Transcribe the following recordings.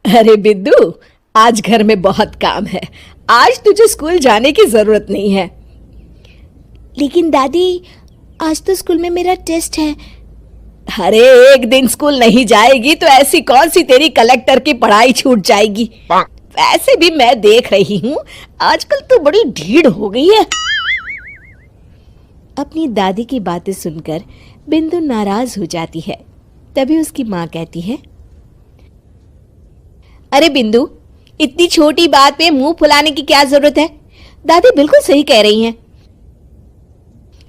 अरे बिंदु, आज घर में बहुत काम है। आज तुझे स्कूल जाने की जरूरत नहीं है। लेकिन दादी, आज तो स्कूल में मेरा टेस्ट है। अरे एक दिन स्कूल नहीं जाएगी तो ऐसी कौन सी तेरी कलेक्टर की पढ़ाई छूट जाएगी। वैसे भी मैं देख रही हूँ आजकल तो बड़ी ढीठ हो गई है। अपनी दादी की बातें सुनकर बिंदु नाराज हो जाती है। तभी उसकी माँ कहती है, अरे बिंदु, इतनी छोटी बात पे मुंह फुलाने की क्या जरूरत है। दादी बिल्कुल सही कह रही हैं।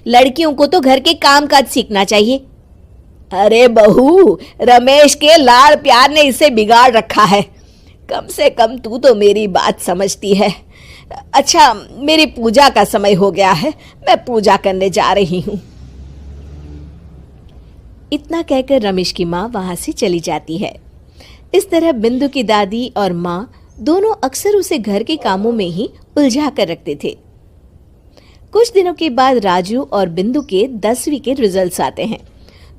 लड़कियों को तो घर के काम काज सीखना चाहिए। अरे बहू, रमेश के लाड़ प्यार ने इसे बिगाड़ रखा है। कम से कम तू तो मेरी बात समझती है। अच्छा, मेरी पूजा का समय हो गया है, मैं पूजा करने जा रही हूं। इतना कहकर रमेश की माँ वहां से चली जाती है। इस तरह बिंदु की दादी और माँ दोनों अक्सर उसे घर के कामों में ही उलझा कर रखते थे। कुछ दिनों के बाद राजू और बिंदु के 10वीं के रिजल्ट्स आते हैं।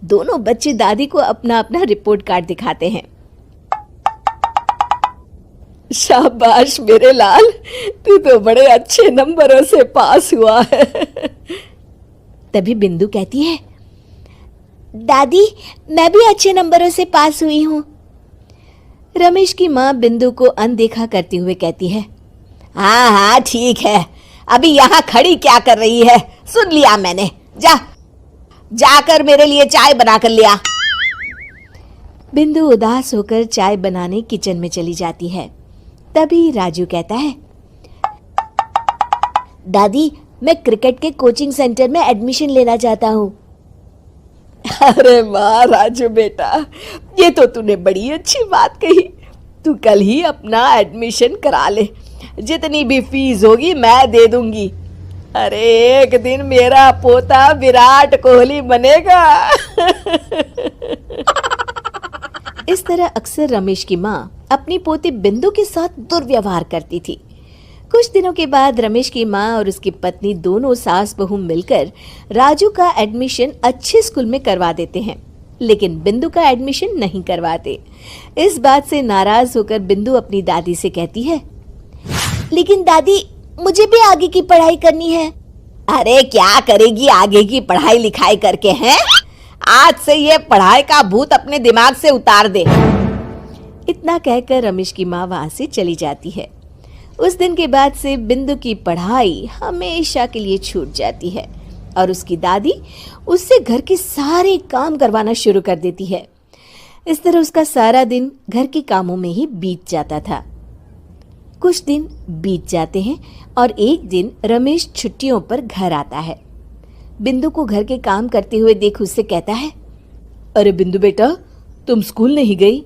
दोनों बच्चे दादी को अपना अपना रिपोर्ट कार्ड दिखाते हैं। शाबाश मेरे लाल, तू तो बड़े अच्छे नंबरों से पास हुआ है। तभी बिंदु कहती है, दादी मैं भी अच्छे नंबरों से पास हुई हूँ। रमेश की माँ बिंदु को अनदेखा करते हुए कहती है, हाँ हाँ ठीक है, अभी यहाँ खड़ी क्या कर रही है, सुन लिया मैंने। जाकर मेरे लिए चाय बना कर लिया। बिंदु उदास होकर चाय बनाने किचन में चली जाती है। तभी राजू कहता है, दादी मैं क्रिकेट के कोचिंग सेंटर में एडमिशन लेना चाहता हूँ। अरे वाह राजू बेटा, ये तो तूने बड़ी अच्छी बात कही। तू कल ही अपना एडमिशन करा ले, जितनी भी फीस होगी मैं दे दूंगी। अरे एक दिन मेरा पोता विराट कोहली बनेगा। इस तरह अक्सर रमेश की माँ अपनी पोती बिंदु के साथ दुर्व्यवहार करती थी। कुछ दिनों के बाद रमेश की माँ और उसकी पत्नी दोनों सास बहू मिलकर राजू का एडमिशन अच्छे स्कूल में करवा देते हैं, लेकिन बिंदु का एडमिशन नहीं करवाते। इस बात से नाराज होकर बिंदु अपनी दादी से कहती है, लेकिन दादी मुझे भी आगे की पढ़ाई करनी है। अरे क्या करेगी आगे की पढ़ाई लिखाई करके हैं? आज से ये पढ़ाई का भूत अपने दिमाग से उतार दे। इतना कहकर रमेश की माँ वहां से चली जाती है। उस दिन के बाद से बिंदु की पढ़ाई हमेशा के लिए छूट जाती है और उसकी दादी उससे घर के सारे काम करवाना शुरू कर देती है। इस तरह उसका सारा दिन घर के कामों में ही बीत जाता था। कुछ दिन बीत जाते हैं और एक दिन रमेश छुट्टियों पर घर आता है। बिंदु को घर के काम करते हुए देख उससे कहता है, अरे बिंदु बेटा, तुम स्कूल नहीं गई?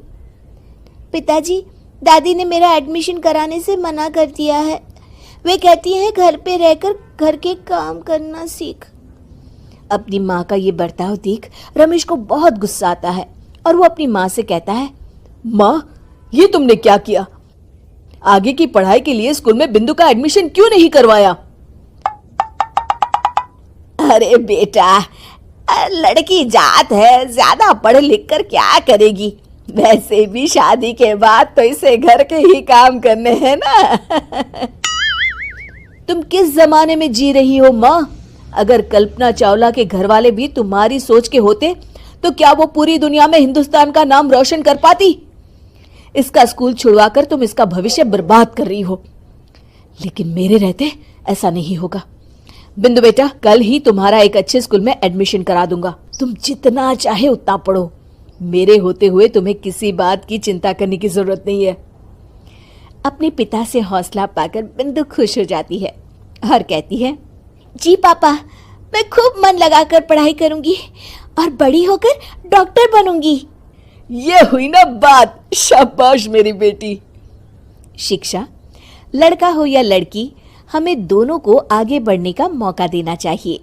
पिताजी, दादी ने मेरा एडमिशन कराने से मना कर दिया है। वे कहती हैं घर पे रहकर घर के काम करना सीख। अपनी माँ का ये बर्ताव देख रमेश को बहुत गुस्सा आता है और वो अपनी माँ से कहता है, माँ ये तुमने क्या किया? आगे की पढ़ाई के लिए स्कूल में बिंदु का एडमिशन क्यों नहीं करवाया? अरे बेटा, लड़की जात है, ज्यादा पढ़ लिख कर क्या करेगी? वैसे भी शादी के बाद तो इसे घर के ही काम करने हैं ना। तुम किस जमाने में जी रही हो माँ? अगर कल्पना चावला के घर वाले भी तुम्हारी सोच के होते तो क्या वो पूरी दुनिया में हिंदुस्तान का नाम रोशन कर पाती? इसका स्कूल छुड़वाकर तुम इसका भविष्य बर्बाद कर रही हो, लेकिन मेरे रहते ऐसा नहीं होगा। बिंदु बेटा, कल ही तुम्हारा एक अच्छे स्कूल में एडमिशन करा दूंगा। तुम जितना चाहे उतना पढ़ो। मेरे होते हुए तुम्हें किसी बात की चिंता करने की जरूरत नहीं है। अपने पिता से हौसला पाकर बिंदु खुश हो जाती है और कहती है, जी पापा, मैं खूब मन लगाकर पढ़ाई करूंगी और बड़ी होकर डॉक्टर बनूंगी। ये हुई ना बात। शाबाश मेरी बेटी। शिक्षा, लड़का हो या लड़की, हमें दोनों को आगे बढ़ने का मौका देना चाहिए।